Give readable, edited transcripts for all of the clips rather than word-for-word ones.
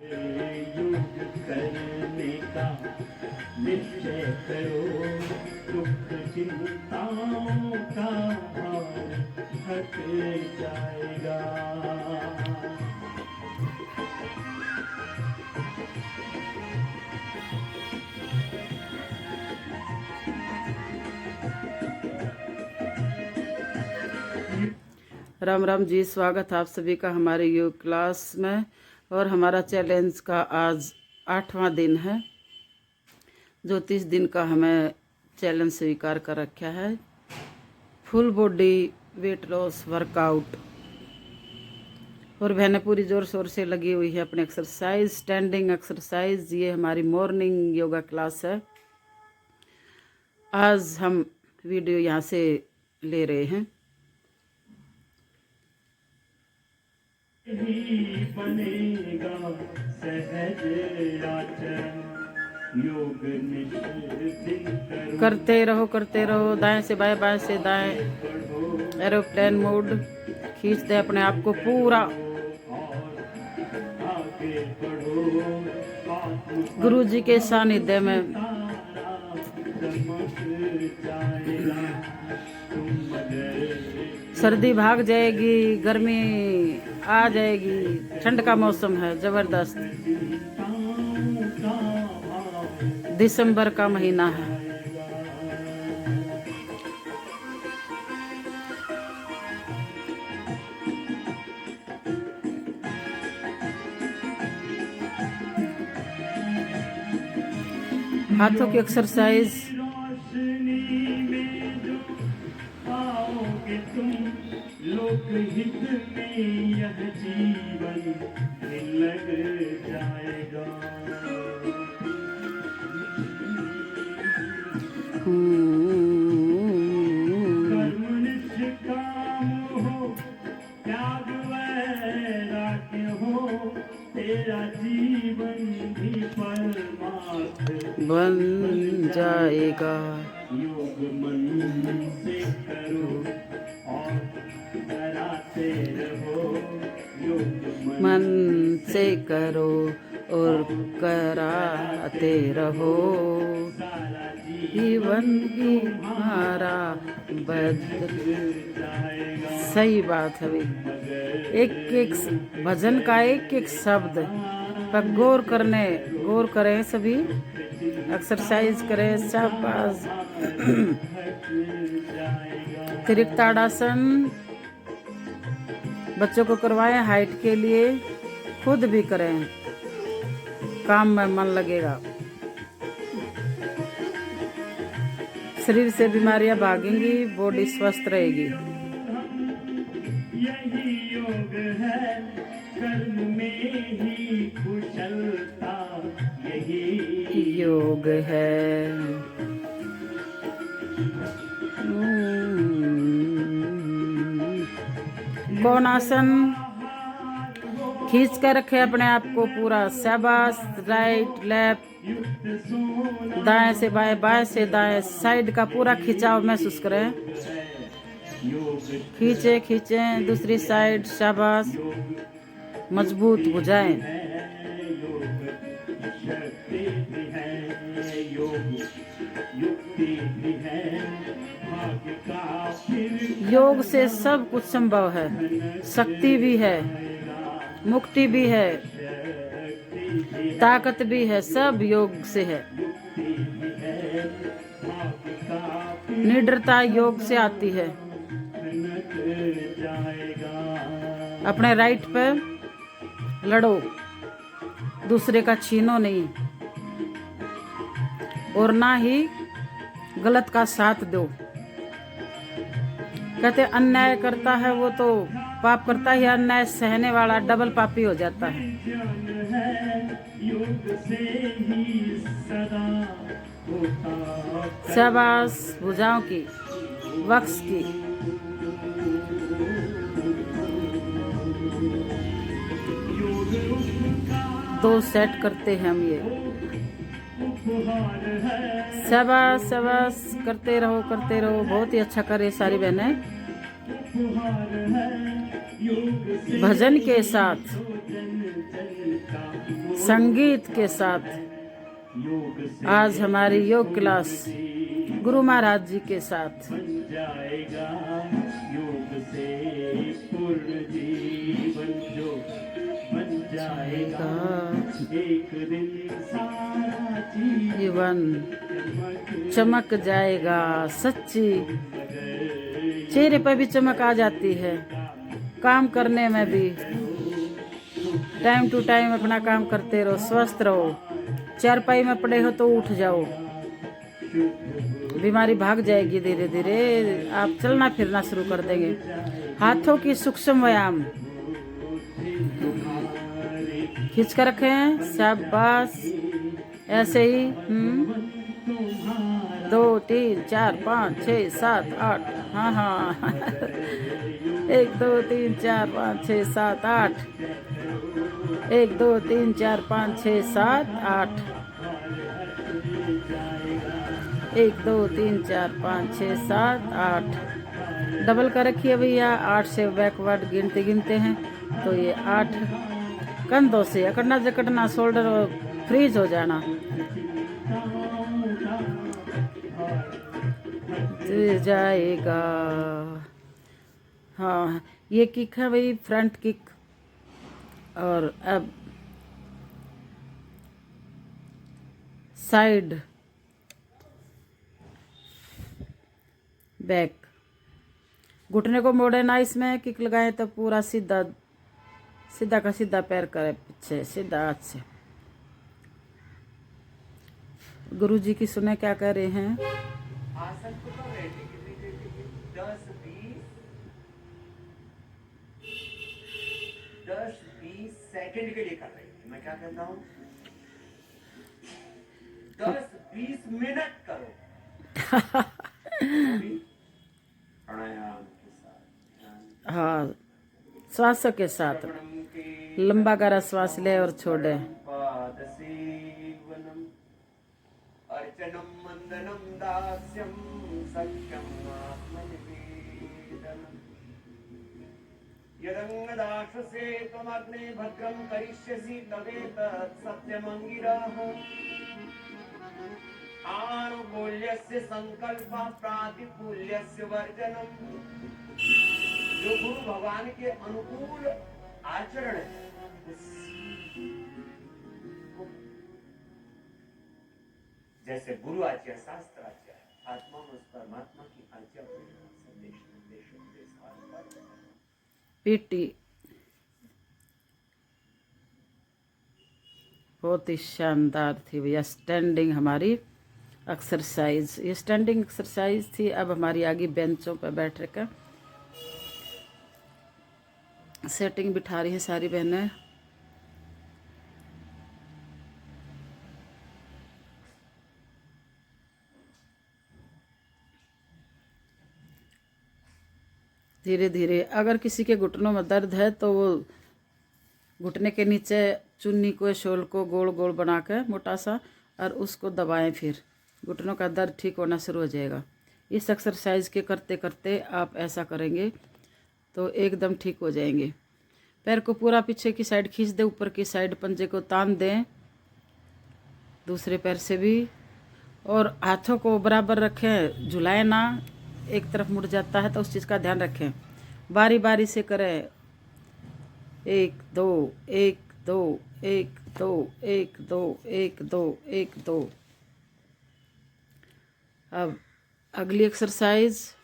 योग करने का निश्चय करो, दुख चिंताओं का भार हट जाएगा। राम राम जी, स्वागत है आप सभी का हमारे योग क्लास में। और हमारा चैलेंज का आज 8वां दिन है, जो 30 दिन का हमें चैलेंज स्वीकार कर रखा है। Full body weight loss workout. और बहनें पूरी जोर शोर से लगी हुई है अपने एक्सरसाइज, स्टैंडिंग एक्सरसाइज। ये हमारी मॉर्निंग योगा क्लास है। आज हम वीडियो यहाँ से ले रहे हैं। ही बनेगा सहज आचरण, योग निश्चित करो, करते रहो, दाएं से बाएं, बाएं से दाएं, एरोप्लेन मोड। खींच दे अपने आप को पूरा। आगे बढ़ो, गुरु जी के सानिध्य में। चमक जाएगा। तुम सर्दी भाग जाएगी, गर्मी आ जाएगी, ठंड का मौसम है जबरदस्त। दिसंबर का महीना है। हाथों की एक्सरसाइज। लोकहित में यह जीवन लग जाएगा। कर्मनिष्ठ काम हो, त्याग वैराग्य हो, तेरा जीवन भी परमार्थ बन जाएगा। योग मन से करो और कराते रहो। योग मन से करो और कराते रहो। जीवन ही हमारा बदल जाएगा। सही बात है भाई। एक एक भजन का एक एक शब्द पर गौर करें सभी। एक्सरसाइज करें। शाबाश। त्रिकताड़ासन बच्चों को करवाएं हाइट के लिए, खुद भी करें, काम में मन लगेगा। शरीर से बीमारियां भागेंगी, बॉडी स्वस्थ रहेगी। यही योग है, कर्म में ही कुशलता यही योग है। कौन आसन? खींच कर रखे अपने आप को पूरा। शाबाश। राइट लेफ्ट, दाएं से बाएं, बाएं से दाएं, साइड का पूरा खिंचाव महसूस करें। खींचे खींचे दूसरी साइड। शाबाश। मजबूत भुजाएं। योग से सब कुछ संभव है। शक्ति भी है, मुक्ति भी है, ताकत भी है, सब योग से है। निडरता योग से आती है। अपने राइट पे लड़ो, दूसरे का छीनो नहीं, और ना ही गलत का साथ दो। कहते अन्याय करता है वो तो पाप करता ही, अन्याय सहने वाला डबल पापी हो जाता है। शाबाश। भुजाओं की, वक्स की। दो सेट करते हैं हम ये। शाबाश शाबाश। करते रहो करते रहो। बहुत ही अच्छा करे सारी बहनें। भजन के साथ संगीत के साथ योग से आज हमारी योग क्लास गुरु महाराज जी के साथ बन जाएगा, योग से पूर्ण जीवन जो बन जाएगा, एक दिन सारा जीवन चमक चमक जाएगा। सच्ची चेहरे पर भी चमक आ जाती है, काम करने में भी। टाइम टू टाइम अपना काम करते रहो, स्वस्थ रहो। चारपाई में पड़े हो तो उठ जाओ, बीमारी भाग जाएगी। धीरे धीरे आप चलना फिरना शुरू कर देंगे। हाथों की सूक्ष्म व्यायाम खींच कर रखें, शाबाश। ऐसे ही 2 3 4 5 6 7 8। हाँ हाँ 1 2 3 4 5 6 7 8। 1 2 3 4 5 6 7 8। 1 2 3 4 5 6 7 8। डबल कर रखिए भैया। 8 से बैकवर्ड गिनते गिनते हैं तो ये 8। कंधों से अकड़ना जकड़ना, शोल्डर फ्रीज हो जाना। जाएगा। हाँ ये किक है भाई, फ्रंट किक। और अब साइड बैक। घुटने को मोड़े ना, इसमें किक लगाएं तो पूरा सीधा सीधा का सीधा पैर करे पीछे, सीधा हाथ से। गुरु जी की सुने क्या कह रहे हैं। आसन को तो रेडी कितनी देर के लिए? 10-20 सेकंड के लिए कर रही है। मैं क्या कहता हूँ, 10-20 मिनट करो। प्राणायाम के साथ, हाँ श्वासों के साथ लंबा गहरा श्वास ले और छोड़े। पाद सेवनम अर्चनम मंदनम दास्यम सत्यम आत्मनिवेदनम यदंगदाशसे त्वमग्ने भद्रं करिष्यसि तदेतत् सत्यमंगिरः आनुकूल्यस्य संकल्पः प्रातिकूल्यस्य वर्जनम। जो गुरु भगवान के अनुकूल आचरण है जैसे गुरु आज्ञा शास्त्र आज्ञा है, आत्मा में उस परमात्मा की आज्ञा को संदेश पीटी बहुत ही शानदार थी भैया। स्टैंडिंग हमारी एक्सरसाइज, ये स्टैंडिंग एक्सरसाइज थी। अब हमारी आगे बेंचों पर बैठ कर सेटिंग बिठा रही हैं सारी बहनें। धीरे धीरे अगर किसी के घुटनों में दर्द है तो वो घुटने के नीचे चुन्नी को, शोल को गोल गोल बना कर मोटा सा, और उसको दबाएं। फिर घुटनों का दर्द ठीक होना शुरू हो जाएगा। इस एक्सरसाइज के करते करते आप ऐसा करेंगे तो एकदम ठीक हो जाएंगे। पैर को पूरा पीछे की साइड खींच दें, ऊपर की साइड पंजे को तान दें दूसरे पैर से भी, और हाथों को बराबर रखें, झुलाएं ना। एक तरफ मुड़ जाता है तो उस चीज़ का ध्यान रखें। बारी बारी से करें। 1 2 1 2 1 2 1 2 1 2 1 2। अब अगली एक्सरसाइज,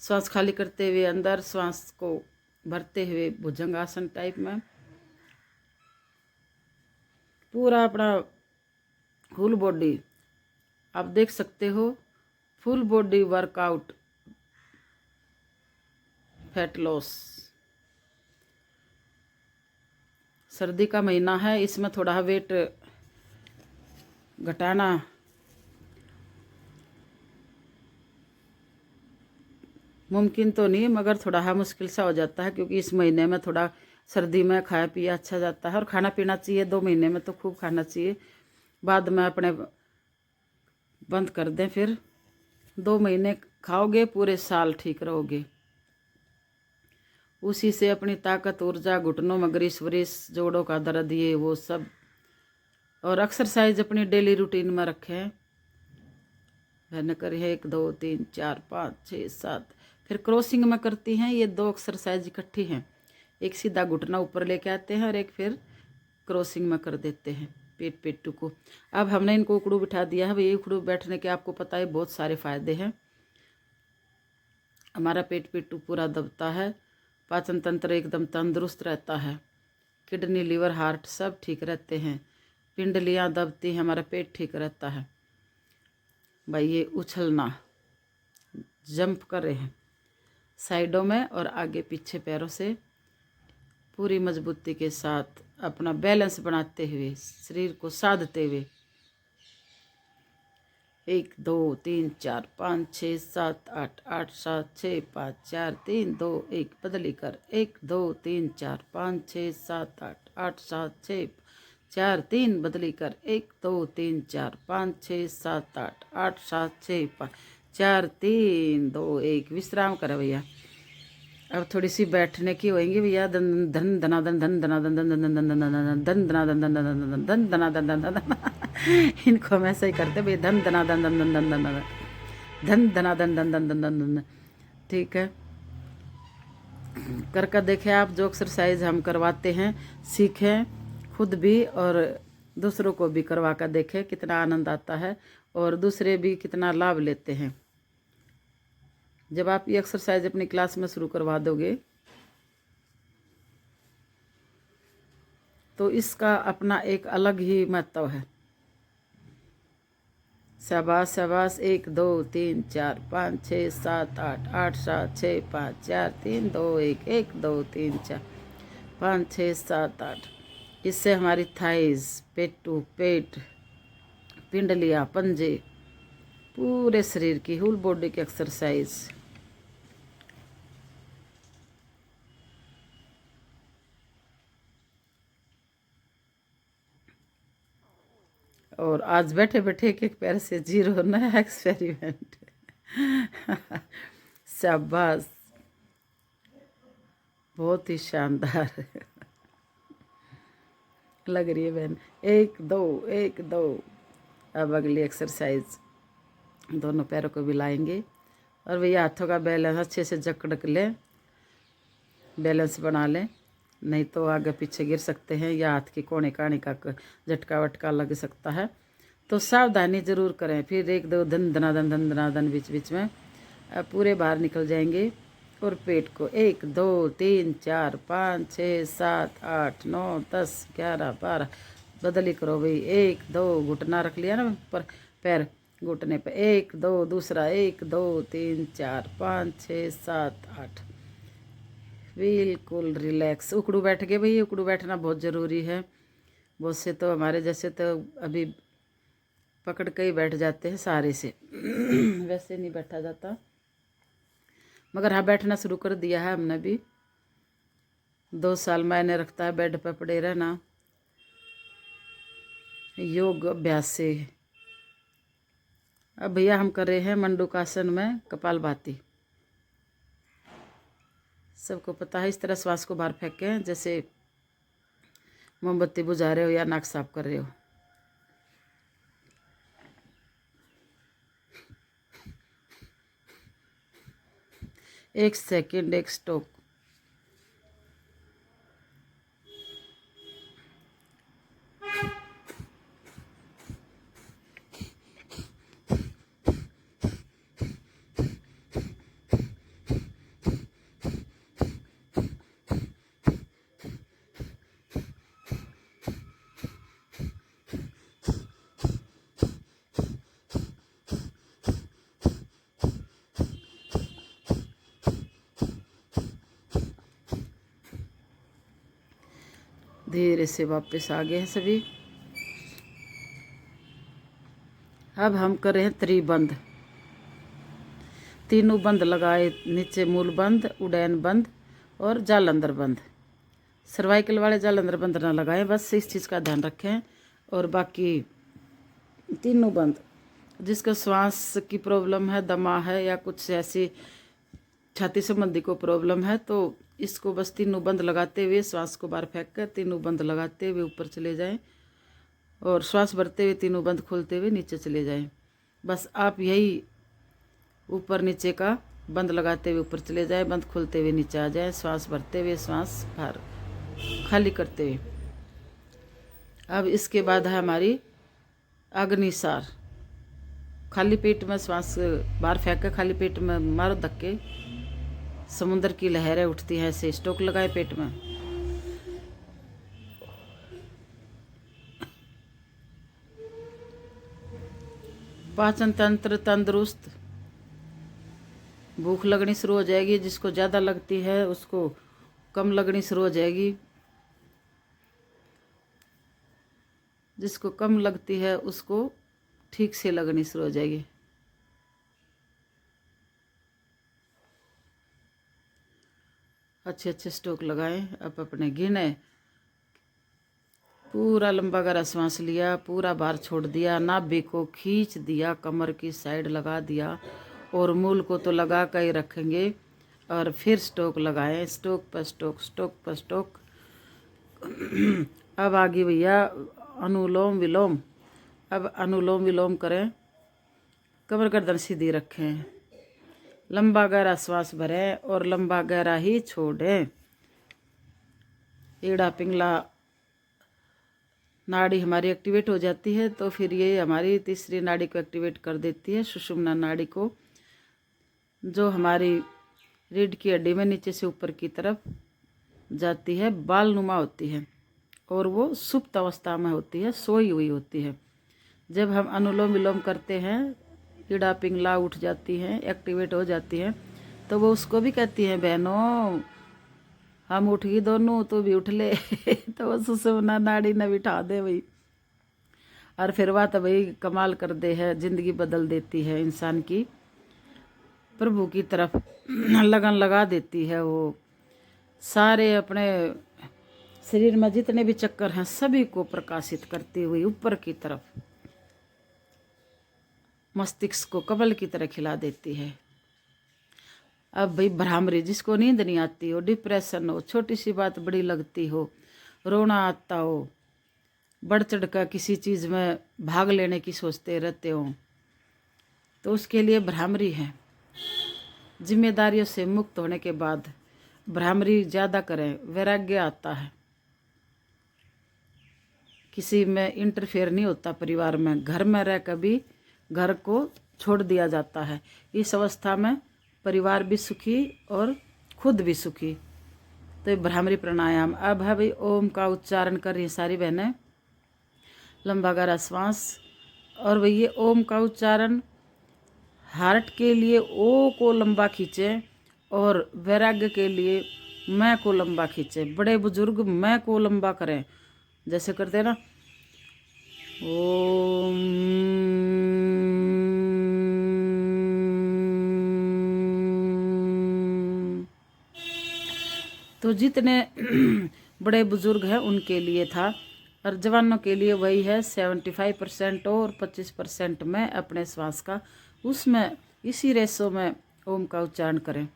श्वास खाली करते हुए अंदर, श्वास को भरते हुए भुजंगासन टाइप में पूरा अपना फुल बॉडी आप देख सकते हो। Full body workout, fat loss. सर्दी का महीना है, इसमें थोड़ा वेट घटाना मुमकिन तो नहीं, मगर थोड़ा मुश्किल सा हो जाता है, क्योंकि इस महीने में थोड़ा सर्दी में खाया पिया अच्छा जाता है। और खाना पीना चाहिए 2 महीने में तो खूब खाना चाहिए, बाद में अपने बंद कर दें। फिर 2 महीने खाओगे, पूरे साल ठीक रहोगे। उसी से अपनी ताकत, ऊर्जा, घुटनों में ग्रीस व्रीस, जोड़ों का दर्द, ये वो सब। और एक्सरसाइज अपनी डेली रूटीन में रखें। मैंने करी है 1 2 3 4 5 6 7। फिर क्रॉसिंग में करती हैं। ये 2 एक्सरसाइज इकट्ठी हैं। एक सीधा घुटना ऊपर लेके आते हैं और एक फिर क्रॉसिंग में कर देते हैं पेट पेटू को। अब हमने इनको उकड़ू बिठा दिया है। भाई उकड़ू बैठने के आपको पता है बहुत सारे फायदे हैं। हमारा पेट पेटू पूरा दबता है, पाचन तंत्र एकदम तंदुरुस्त रहता है, किडनी, लीवर, हार्ट सब ठीक रहते हैं, पिंडलियाँ दबती हैं, हमारा पेट ठीक रहता है। भाई ये उछलना, जंप कर रहे हैं साइडों में और आगे पीछे पैरों से पूरी मजबूती के साथ अपना बैलेंस बनाते हुए, शरीर को साधते हुए। 1 2 3 4 5 6 7 8 8 7 6 5 4 3 2 1 बदली कर 1 2 3 4 5 6 7 8 8 7 6 4 3 बदली कर 1 2 3 4 5 6 7 8 8 7 6 5 4 3 2 1 विश्राम करें भैया। अब थोड़ी सी बैठने की होएंगी भैया। धन धन धना धन धन धना धन धन धन धन धन धन धना धन धन धन धन धना धन धन धन। इनको हम ऐसे ही करते भैया। धन धना धन धन धन धन धन धन धना धन धन धन धन धन धन। ठीक है, कर कर देखें आप। जो एक्सरसाइज हम करवाते हैं सीखें खुद भी और दूसरों को भी करवा कर देखें कितना आनंद आता है और दूसरे भी कितना लाभ लेते हैं। जब आप ये एक्सरसाइज अपनी क्लास में शुरू करवा दोगे तो इसका अपना एक अलग ही महत्व है। शाबाश शाबाश। 1 2 3 4 5 6 7 8 8 7 6 5 4 3 2 1 1 2 3 4 5 6 7 8। इससे हमारी थाइज, पेटू, पेट, पिंडलियाँ, पंजे, पूरे शरीर की होल बॉडी की एक्सरसाइज। और आज बैठे बैठे एक पैर से 0 नया एक्सपेरिमेंट। शाबाश, बहुत ही शानदार लग रही है बहन। 1 2 1 2। अब अगली एक्सरसाइज, दोनों पैरों को मिलाएंगे और भैया हाथों का बैलेंस अच्छे से जकड़ लें, बैलेंस बना लें, नहीं तो आगे पीछे गिर सकते हैं या हाथ की कोने काने का झटका वटका लग सकता है। तो सावधानी ज़रूर करें। फिर 1 2 धन धना धन बीच बीच में पूरे बाहर निकल जाएंगे। और पेट को 1 2 3 4 5 6 7 8 9 10 11 12 बदली करो भाई। 1 2 घुटना रख लिया ना पर पैर घुटने पे। 1 2 दूसरा 1 2 3 4 5 6 7 8। बिल्कुल रिलैक्स। उकड़ू बैठ गए भाई। उकड़ू बैठना बहुत ज़रूरी है। बहुत से तो हमारे जैसे तो अभी पकड़ के ही बैठ जाते हैं सहारे से। वैसे नहीं बैठा जाता, मगर हाँ बैठना शुरू कर दिया है हमने भी। 2 साल मायने रखता है बेड पर पड़े रहना योग अभ्यास से। अब भैया हम कर रहे हैं मंडूकासन में कपालभाति। सबको पता है, इस तरह श्वास को बाहर फेंकें जैसे मोमबत्ती बुझा रहे हो या नाक साफ कर रहे हो। एक सेकंड, एक स्टॉप। धीरे से वापस आ गए हैं सभी। अब हम कर रहे हैं त्रिबंध। तीनों बंद लगाए, नीचे मूल बंद, उड़ैन बंद और जालंधर बंद। सर्वाइकल वाले जालंधर बंद ना लगाएं, बस इस चीज़ का ध्यान रखें। और बाकी तीनों बंद। जिसको श्वास की प्रॉब्लम है, दमा है या कुछ ऐसी छाती संबंधी को प्रॉब्लम है तो इसको बस तीनों बंद लगाते हुए श्वास को बाहर फेंक कर तीनों बंद लगाते हुए ऊपर चले जाएं और श्वास भरते हुए तीनों बंद खोलते हुए नीचे चले जाएं। बस आप यही ऊपर नीचे का बंद लगाते हुए ऊपर चले जाएं, बंद खोलते हुए नीचे आ जाएं, श्वास भरते हुए श्वास बाहर खाली करते हुए। अब इसके बाद है हमारी अग्निसार। खाली पेट में श्वास बाहर फेंक कर खाली पेट में मारो धक्के, समुद्र की लहरें उठती हैं, ऐसे स्टोक लगाए पेट में। पाचन तंत्र तंदुरुस्त, भूख लगनी शुरू हो जाएगी, जिसको ज़्यादा लगती है उसको कम लगनी शुरू हो जाएगी, जिसको कम लगती है उसको ठीक से लगनी शुरू हो जाएगी। अच्छे अच्छे स्ट्रोक लगाएं। अब अपने गिने, पूरा लंबा गहरा सांस लिया, पूरा बाहर छोड़ दिया, नाभि को खींच दिया, कमर की साइड लगा दिया और मूल को तो लगा कर ही रखेंगे। और फिर स्ट्रोक लगाएं, स्ट्रोक पर स्ट्रोक, स्ट्रोक पर स्ट्रोक। अब आगे भैया अनुलोम विलोम। अब अनुलोम विलोम करें, कमर गर्दन सीधी रखें, लंबा गहरा श्वास भरें और लंबा गहरा ही छोड़ें। एड़ा पिंगला नाड़ी हमारी एक्टिवेट हो जाती है, तो फिर ये हमारी तीसरी नाड़ी को एक्टिवेट कर देती है, सुषुम्ना नाड़ी को, जो हमारी रीढ़ की हड्डी में नीचे से ऊपर की तरफ जाती है, बाल नुमा होती है और वो सुप्त अवस्था में होती है, सोई हुई होती है। जब हम अनुलोम विलोम करते हैं, ईड़ा पिंगला उठ जाती हैं, एक्टिवेट हो जाती हैं, तो वो उसको भी कहती हैं, बहनों हम उठ गई दोनों, तो भी उठ ले। तो वो सुषुम्ना नाड़ी ने बिठा दे भाई, और फिर वह तो भाई कमाल कर दे है, जिंदगी बदल देती है इंसान की, प्रभु की तरफ लगन लगा देती है। वो सारे अपने शरीर में जितने भी चक्कर हैं सभी को प्रकाशित करती हुई ऊपर की तरफ मस्तिष्क को कमल की तरह खिला देती है। अब भाई भ्रामरी, जिसको नींद नहीं आती हो, डिप्रेशन हो, छोटी सी बात बड़ी लगती हो, रोना आता हो, बढ़ चढ़ कर किसी चीज़ में भाग लेने की सोचते रहते हो, तो उसके लिए भ्रामरी है। जिम्मेदारियों से मुक्त होने के बाद भ्रामरी ज़्यादा करें, वैराग्य आता है, किसी में इंटरफेयर नहीं होता, परिवार में घर में रह कभी घर को छोड़ दिया जाता है। इस अवस्था में परिवार भी सुखी और खुद भी सुखी। तो ये भ्रामरी प्राणायाम। अब है भाई ओम का उच्चारण कर रही सारी बहनें, लंबा गहरा श्वास। और भाई ये ओम का उच्चारण हार्ट के लिए ओ को लंबा खींचे और वैराग्य के लिए मैं को लंबा खींचे। बड़े बुजुर्ग मैं को लंबा करें, जैसे करते हैं ना, ओम। तो जितने बड़े बुजुर्ग हैं उनके लिए था, और जवानों के लिए वही है। 75% और 25% में अपने श्वास का, उसमें इसी रेशो में ओम का उच्चारण करें।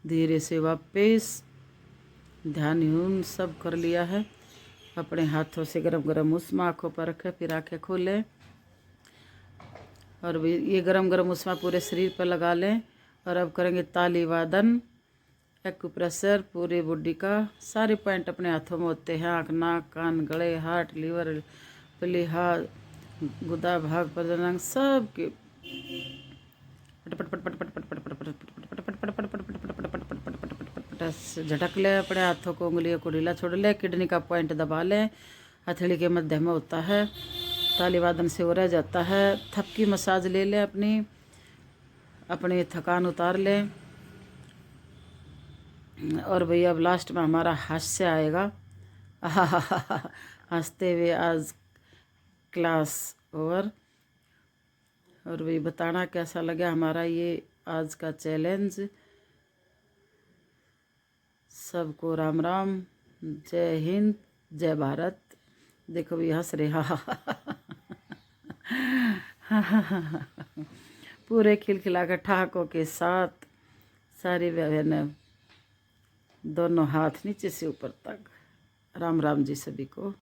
धीरे से वापस ध्यान यूं सब कर लिया है। अपने हाथों से गरम गरम उष्मा आँखों पर रखें, फिर आँखें खोलें और ये गरम गरम उष्मा पूरे शरीर पर लगा लें। और अब करेंगे ताली वादन, एक्यूप्रेशर पूरे बॉडी का। सारे पॉइंट अपने हाथों में होते हैं, आँख, नाक, कान, गले, हार्ट, लीवर, प्लीहा, गुदा भाग, प्रजनन, सब के छोटा सा झटक ले, अपने हाथों को उंगलियों को ढीला छोड़ ले, किडनी का पॉइंट दबा लें, हथेली के मध्य में होता है, ताली वादन से हो रह जाता है। थपकी मसाज ले लें, अपनी थकान उतार लें। और भैया अब लास्ट में हमारा हास्य आएगा। हंसते हुए आज क्लास ओवर। और वही बताना कैसा लगा हमारा ये आज का चैलेंज। सबको राम राम, जय हिंद, जय भारत। देखो भी हंस रहे। पूरे खिलखिला कर ठहाकों के साथ सारी बहनें दोनों हाथ नीचे से ऊपर तक। राम राम जी सभी को।